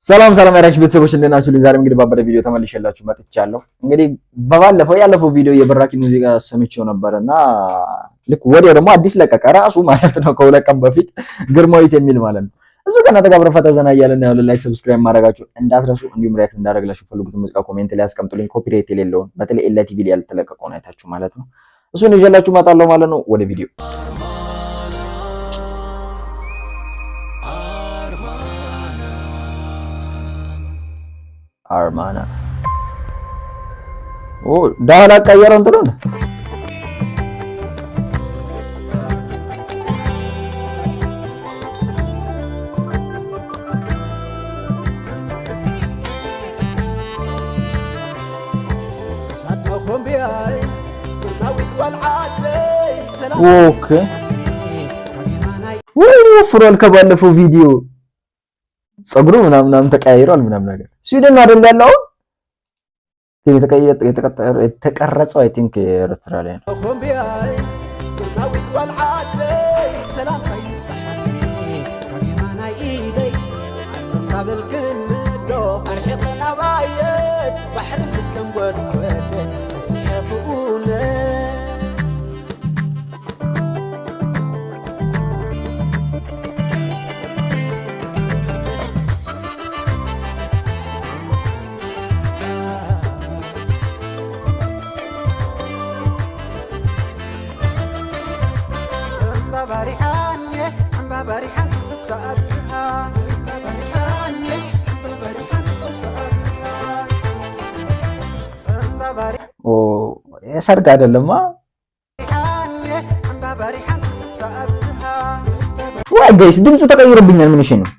ሰላም ያራችሁ ቤተሰቦች እንደናችሁ ዛሬም እንግዲህ ባበደ ቪዲዮ ተመልሼላችሁ መጥቻለሁ። እንግዲህ ያለፈው ቪዲዮ የበራኪ ሙዚቃ ሰምቼው ነበርና ልክ ወዲያው ደግሞ አዲስ ለቀቀ ራሱ ማለት ነው ከሁለት ቀን በፊት ግርማዊት የሚል ማለት ነው። እሱ ከእናንተ ጋር አብረን ፈታ ዘና እያልን ነው። ላይክ ሰብስክራይብ ማድረጋችሁ እንዳትረሱ። እንዲሁም ሪአክት እንዳደረግላችሁ ፈልጉት ሙዚቃ ኮሜንት ላይ አስቀምጡልኝ። ኮፒራይት የሌለውን በተለይ ኤልቲቪ ላይ ያልተለቀቀውን አይታችሁ ማለት ነው። እሱን ይዤላችሁ እመጣለሁ ማለት ነው። ወደ ቪዲዮ አርማና ዳህላ ቀየረው እንትን ነው ኦኬ ፍሮል ከባለፈው ቪዲዮ ጸጉሩ ምናምን ተቀያይሯል ምናምን ነገር ስዊድን አይደል ያለው የተቀረጸው አይ ቲንክ ኤርትራ ላይ ነው። ሰርግ አይደለማ ወይ ጋይስ ድምፁ ተቀይሮብኛል። ምን እሺ ነው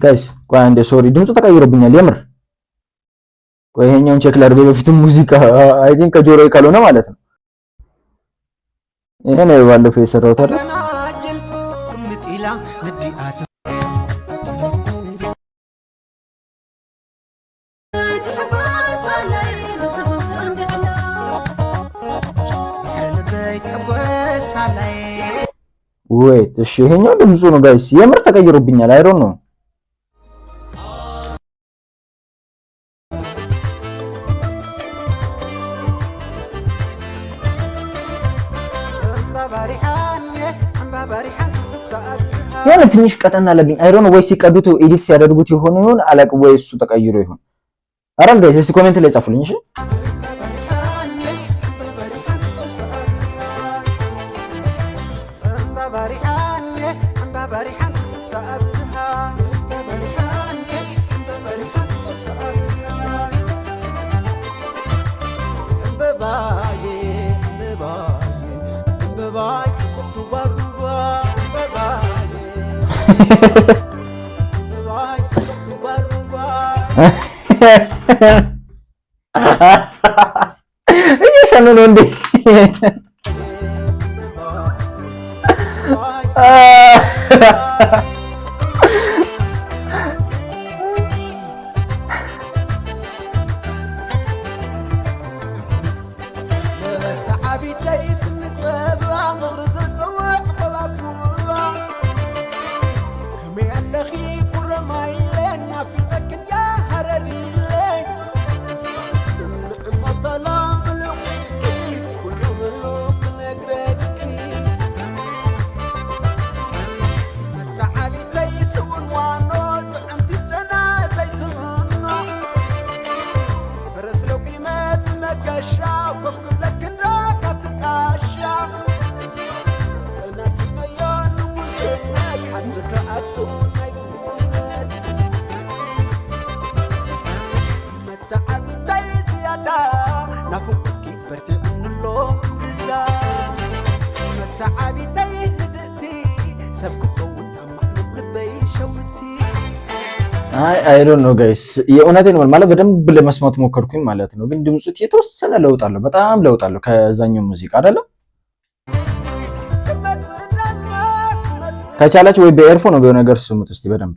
ጋይስ ቆይ አንዴ ሶሪ ድምፁ ተቀይሮብኛል የምር። ቆይ ይሄኛውን ቼክ ላድርግ በፊትም ሙዚቃ አይ ቲንክ ከጆሮዬ ካልሆነ ማለት ነው። ይሄ ነው ባለፈው የሰራሁት አይደል? ወይት እሺ ይሄኛው ድምፁ ነው ጋይስ የምር ተቀይሮብኛል። አይ ዶንት ኖ የሆነ ትንሽ ቀጠና አለብኝ። አይ ዶንት ኖ ወይ ሲቀዱት ኤዲት ሲያደርጉት ይሆን አላውቅም ወይ እሱ ተቀይሮ ይሆን። አረን ጋይስ እስቲ ኮሜንት ላይ ጻፉልኝ እሺ። እየሸኑ ነው እንዴ? አይ ዶንት ኖ ጋይስ የእውነቴን ነው ማለት በደንብ ለመስማት ሞከርኩኝ ማለት ነው። ግን ድምፁ የተወሰነ ለውጥ አለው፣ በጣም ለውጥ አለው ከዛኛው ሙዚቃ አይደለም። ከቻላችሁ ወይ በኤርፎን ነው በሆነ ነገር ስሙት እስቲ በደንብ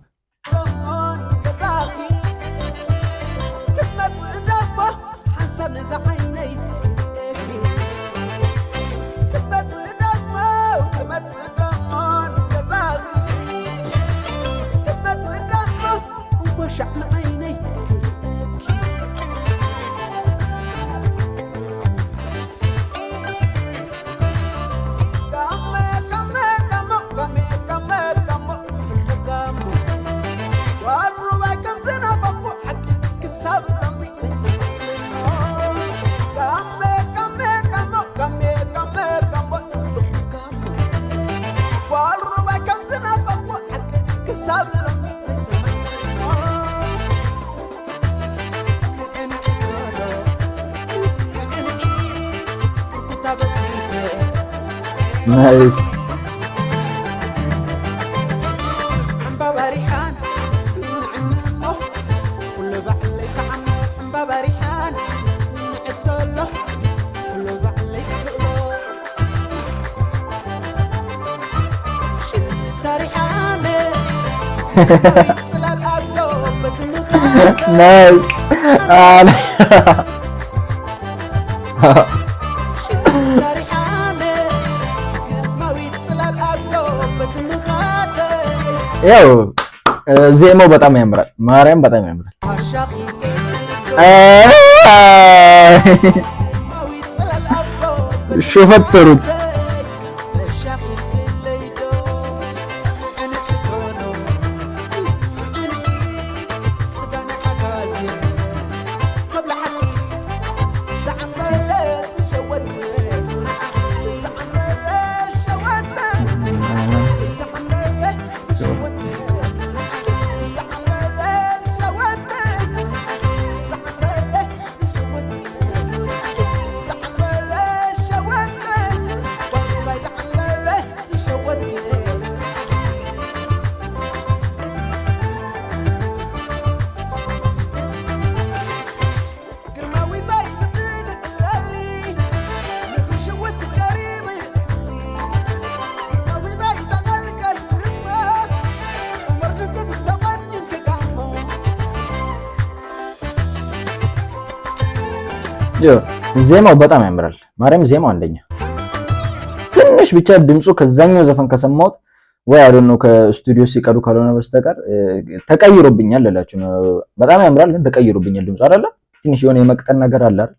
Nice. Nice. ያው ዜማው በጣም ያምራል። ማርያም በጣም ያምራል። ሾፈተሩት ዜማው በጣም ያምራል። ማርያም ዜማው አንደኛ። ትንሽ ብቻ ድምፁ ከዛኛው ዘፈን ከሰማሁት ወይ አይ ዶንት ኖ ከስቱዲዮ ሲቀዱ ካልሆነ በስተቀር ተቀይሮብኛል እላችሁ ነው። በጣም ያምራል ግን ተቀይሮብኛል ድምፁ አይደለ? ትንሽ የሆነ የመቅጠን ነገር አለ አይደል?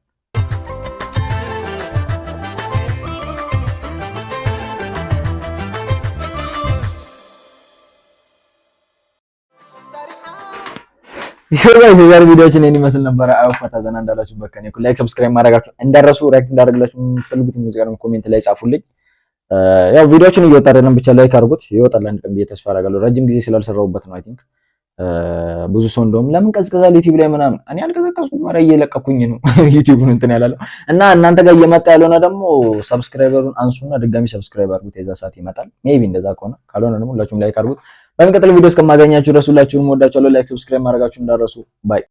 የዛሬ ቪዲዮችን እኔን ይመስል ነበር። ፈታ ዘና እንዳላችሁበት ከኔ ላይክ ሰብስክራይብ ማድረጋችሁ እንዳረሱ። ሪአክት እንዳደረግላችሁ የምትፈልጉት ሙዚቃ ነው ኮሜንት ላይ ጻፉልኝ። ያው ቪዲዮችን እየወጣ አይደለም ብቻ ላይክ አድርጉት። ይወጣል አንድ ቀን ብዬ ተስፋ አደርጋለሁ። ረጅም ጊዜ ስላልሰራሁበት ነው። አይ ቲንክ ብዙ ሰው እንደውም ለምን ቀዝቀዛል ዩቲዩብ ላይ ምናምን፣ እኔ አልቀዘቀዝኩም። ኧረ እየለቀኩኝ ነው ዩቲዩብን እንትን ያላለው እና እናንተ ጋር እየመጣ ያለውና ደግሞ ሰብስክራይበሩን አንሱና ድጋሚ ሰብስክራይብ አድርጉት። የዛ ሰዓት ይመጣል ሜቢ። እንደዛ ከሆነ ካልሆነ ደግሞ ሁላችሁም ላይክ አድርጉት። በሚቀጥለው ቪዲዮ እስከማገኛችሁ ድረስ ሁላችሁንም ወዳችኋለሁ። ላይክ ሰብስክራይብ ማድረጋችሁ እንዳረሱ ባይ